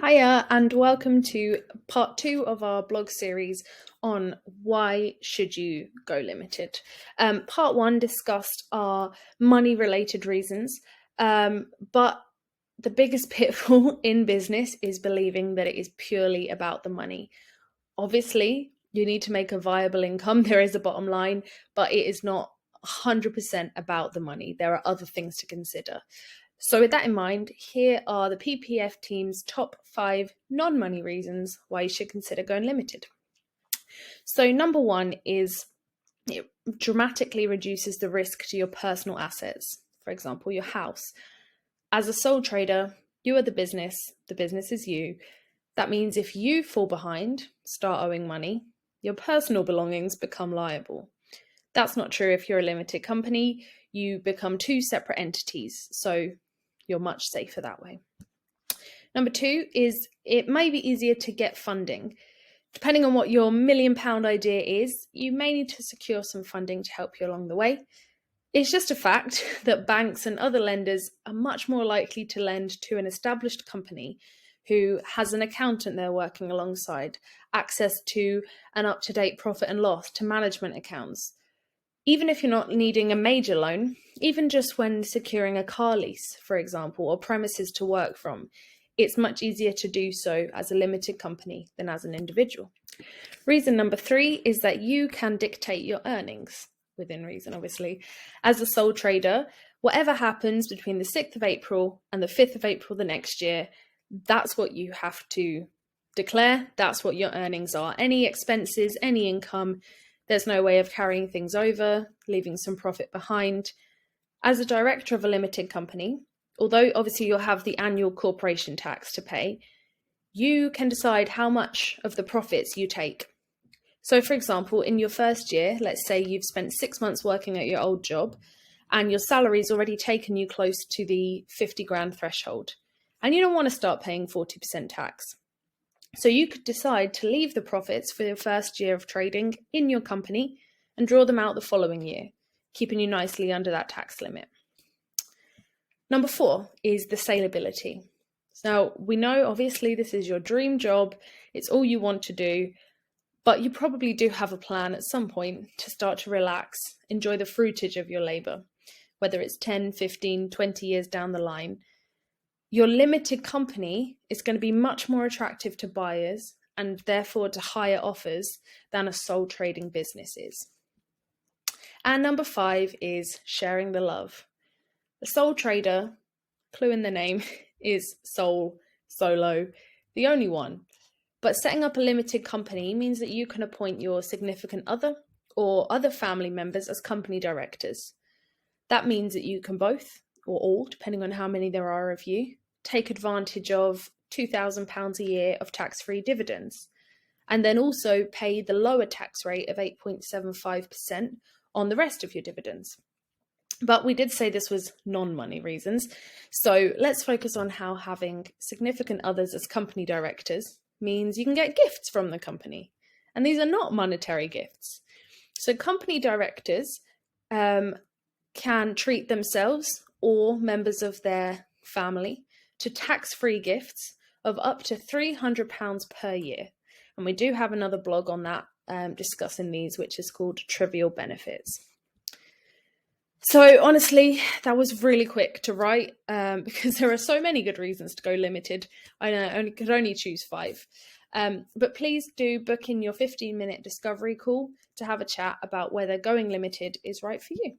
Hiya, and welcome to part 2 of our blog series on why should you go limited. Part 1 discussed our money-related reasons, but the biggest pitfall in business is believing that it is purely about the money. Obviously, you need to make a viable income. There is a bottom line, but it is not 100% about the money. There are other things to consider. So with that in mind, here are the PPF team's top 5 non-money reasons why you should consider going limited. So number 1 is it dramatically reduces the risk to your personal assets. For example, your house. As a sole trader, you are the business is you. That means if you fall behind, start owing money, your personal belongings become liable. That's not true if you're a limited company. You become 2 separate entities. So you're much safer that way. Number 2 is it may be easier to get funding. Depending on what your £1 million idea is, you may need to secure some funding to help you along the way. It's just a fact that banks and other lenders are much more likely to lend to an established company who has an accountant they're working alongside, access to an up-to-date profit and loss, to management accounts. Even if you're not needing a major loan, even just when securing a car lease, for example, or premises to work from, it's much easier to do so as a limited company than as an individual. Reason number 3 is that you can dictate your earnings, within reason, obviously. As a sole trader, whatever happens between the 6th of April and the 5th of April the next year, that's what you have to declare. That's what your earnings are. Any expenses, any income. There's no way of carrying things over, leaving some profit behind. As a director of a limited company, although obviously you'll have the annual corporation tax to pay, you can decide how much of the profits you take. So for example, in your first year, let's say you've spent 6 months working at your old job and your salary's already taken you close to the 50 grand threshold, and you don't want to start paying 40% tax. So you could decide to leave the profits for your first year of trading in your company and draw them out the following year, keeping you nicely under that tax limit. Number 4 is the salability. Now, we know obviously this is your dream job, it's all you want to do, but you probably do have a plan at some point to start to relax, enjoy the fruitage of your labour, whether it's 10, 15, 20 years down the line. Your limited company is going to be much more attractive to buyers and therefore to higher offers than a sole trading business is. And number 5 is sharing the love. A sole trader, clue in the name, is solo, the only one. But setting up a limited company means that you can appoint your significant other or other family members as company directors. That means that you can both, or all, depending on how many there are of you, take advantage of £2,000 a year of tax-free dividends, and then also pay the lower tax rate of 8.75% on the rest of your dividends. But we did say this was non-money reasons, so let's focus on how having significant others as company directors means you can get gifts from the company. And these are not monetary gifts. So company directors can treat themselves or members of their family to tax-free gifts of up to £300 per year. And we do have another blog on that discussing these, which is called Trivial Benefits. So honestly, that was really quick to write because there are so many good reasons to go limited. I could only choose 5. But please do book in your 15-minute discovery call to have a chat about whether going limited is right for you.